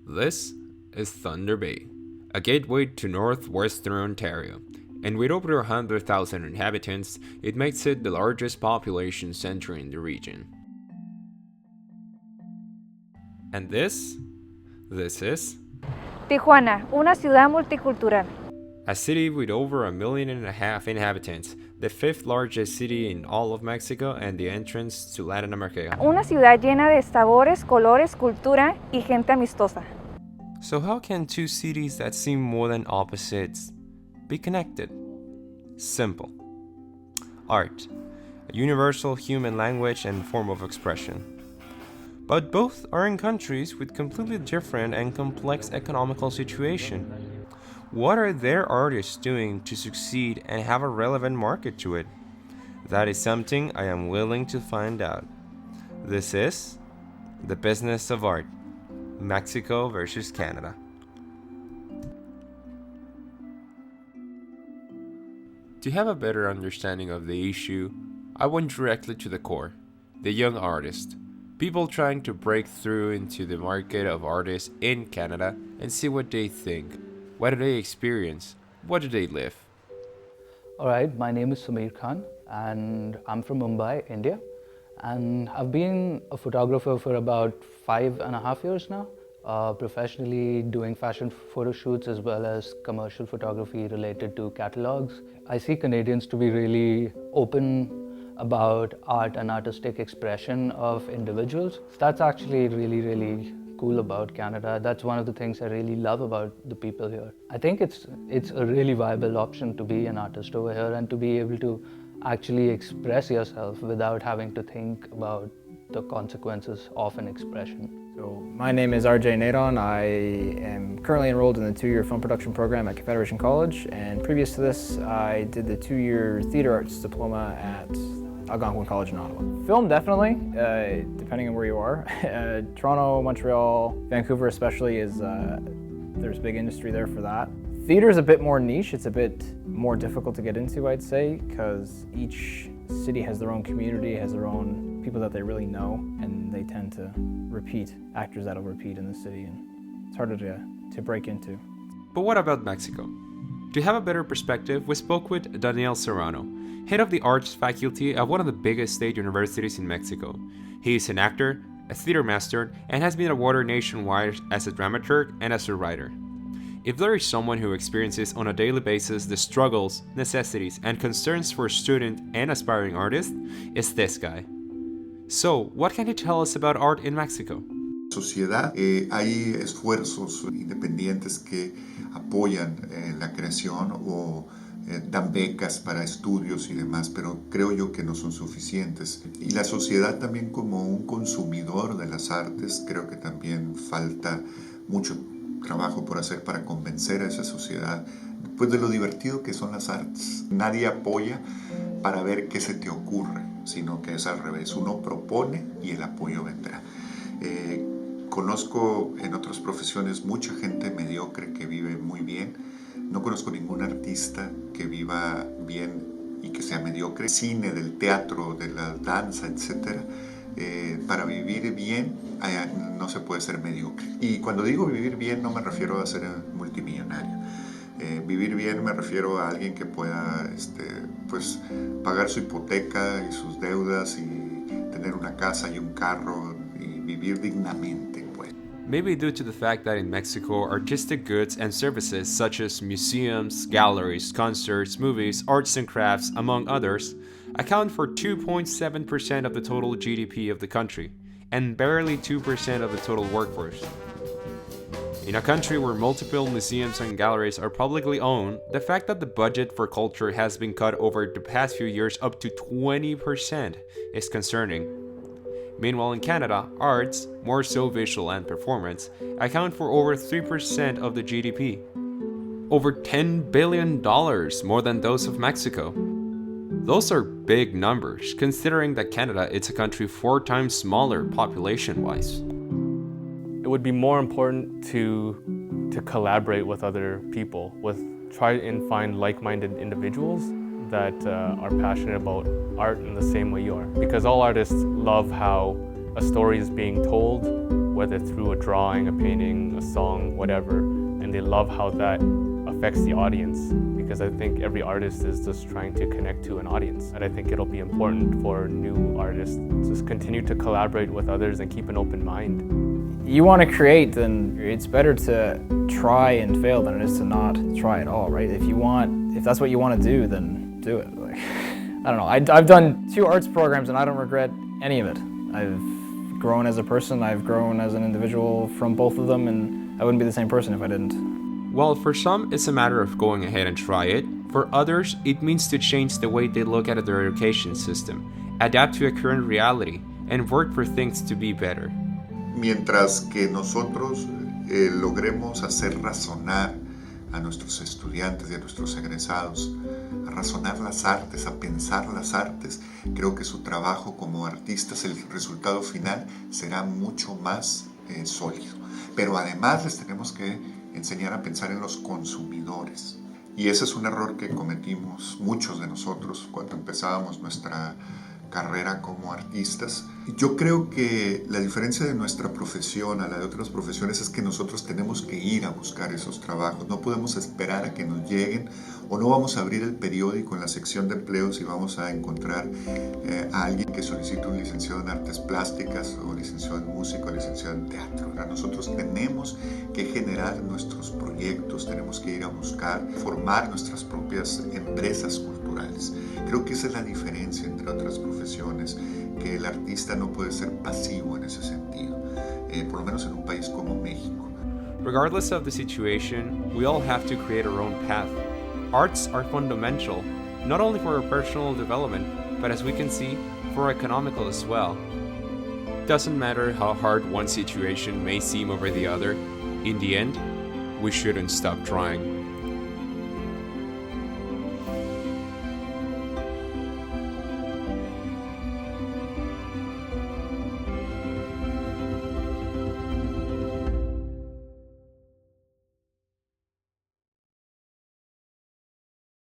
This is Thunder Bay, a gateway to northwestern Ontario, and with over 100,000 inhabitants, it makes it the largest population center in the region. And this is Tijuana, una ciudad multicultural. a city with over 1.5 million inhabitants, the fifth largest city in all of Mexico and the entrance to Latin America. Una ciudad llena de sabores, colores, cultura y gente amistosa. So how can two cities that seem more than opposites be connected? Simple. Art, a universal human language and form of expression. But both are in countries with completely different and complex economical situation. What are their artists doing to succeed and have a relevant market to it? That is something I am willing to find out. This is The Business of Art, Mexico versus Canada. To have a better understanding of the issue, I went directly to the core, the young artist. People trying to break through into the market of artists in Canada and see what they think. What do they experience? What do they live? All right, my name is Sameer Khan and I'm from Mumbai, India. And I've been a photographer for about 5.5 years now, professionally doing fashion photo shoots as well as commercial photography related to catalogs. I see Canadians to be really open about art and artistic expression of individuals. That's actually really cool about Canada. That's one of the things I really love about the people here. I think it's a really viable option to be an artist over here and to be able to actually express yourself without having to think about the consequences of an expression. So my name is RJ Nadon. I am currently enrolled in the 2-year film production program at Confederation College, and previous to this I did the 2-year theater arts diploma at Algonquin College in Ottawa. Film definitely, depending on where you are. Toronto, Montreal, Vancouver especially there's big industry there for that. Theater is a bit more niche. It's a bit more difficult to get into, I'd say, because each city has their own community, has their own people that they really know, and they tend to repeat, actors that'll repeat in the city, and it's harder to break into. But what about Mexico? To have a better perspective, we spoke with Daniel Serrano, head of the arts faculty of one of the biggest state universities in Mexico. He is an actor, a theater master, and has been awarded nationwide as a dramaturg and as a writer. If there is someone who experiences on a daily basis the struggles, necessities, and concerns for student and aspiring artists, it's this guy. So, what can you tell us about art in Mexico? Sociedad, hay esfuerzos independientes que apoyan la creación o dan becas para estudios y demás, pero creo yo que no son suficientes. Y la sociedad también como un consumidor de las artes, creo que también falta mucho trabajo por hacer para convencer a esa sociedad pues de lo divertido que son las artes. Nadie apoya para ver qué se te ocurre, sino que es al revés. Uno propone y el apoyo vendrá. Conozco en otras profesiones mucha gente mediocre que vive muy bien. No conozco ningún artista que viva bien y que sea mediocre. Cine, del teatro, de la danza, etc. Para vivir bien no se puede ser mediocre. Y cuando digo vivir bien no me refiero a ser multimillonario. Vivir bien me refiero a alguien que pueda pues, pagar su hipoteca y sus deudas y tener una casa y un carro y vivir dignamente. Maybe due to the fact that in Mexico, artistic goods and services such as museums, galleries, concerts, movies, arts and crafts, among others, account for 2.7% of the total GDP of the country, and barely 2% of the total workforce. In a country where multiple museums and galleries are publicly owned, the fact that the budget for culture has been cut over the past few years up to 20% is concerning. Meanwhile, in Canada, arts, more so visual and performance, account for over 3% of the GDP. Over $10 billion more than those of Mexico. Those are big numbers, considering that Canada is a country 4 times smaller population-wise. It would be more important to collaborate with other people, try and find like-minded individuals that are passionate about art in the same way you are. Because all artists love how a story is being told whether through a drawing, a painting, a song, whatever, and they love how that affects the audience, because I think every artist is just trying to connect to an audience. And I think it'll be important for new artists to just continue to collaborate with others and keep an open mind. You want to create, then it's better to try and fail than it is to not try at all, right? If that's what you want to do, then do it. Like, I don't know. I've done 2 arts programs and I don't regret any of it. I've grown as a person, I've grown as an individual from both of them, and I wouldn't be the same person if I didn't. Well, for some, it's a matter of going ahead and try it. For others, it means to change the way they look at their education system, adapt to a current reality, and work for things to be better. Mientras que nosotros logremos hacer razonar a nuestros estudiantes y a nuestros egresados, a razonar las artes, a pensar las artes, creo que su trabajo como artistas, el resultado final será mucho más sólido. Pero además les tenemos que enseñar a pensar en los consumidores. Y ese es un error que cometimos muchos de nosotros cuando empezábamos nuestra carrera como artistas. Yo creo que la diferencia de nuestra profesión a la de otras profesiones es que nosotros tenemos que ir a buscar esos trabajos. No podemos esperar a que nos lleguen, o no vamos a abrir el periódico en la sección de empleos y vamos a encontrar a alguien que solicita un licenciado en artes plásticas o licenciado en música o licenciado en teatro. Nosotros tenemos que generar nuestros proyectos, tenemos que ir a buscar, formar nuestras propias empresas culturales. Creo que esa es la diferencia entre otras profesiones, que el artista no puede ser pasivo en ese sentido, por lo menos en un país como México. Regardless of the situation, we all have to create our own path. Arts are fundamental, not only for our personal development, but as we can see, for economical as well. Doesn't matter how hard one situation may seem over the other, in the end, we shouldn't stop trying.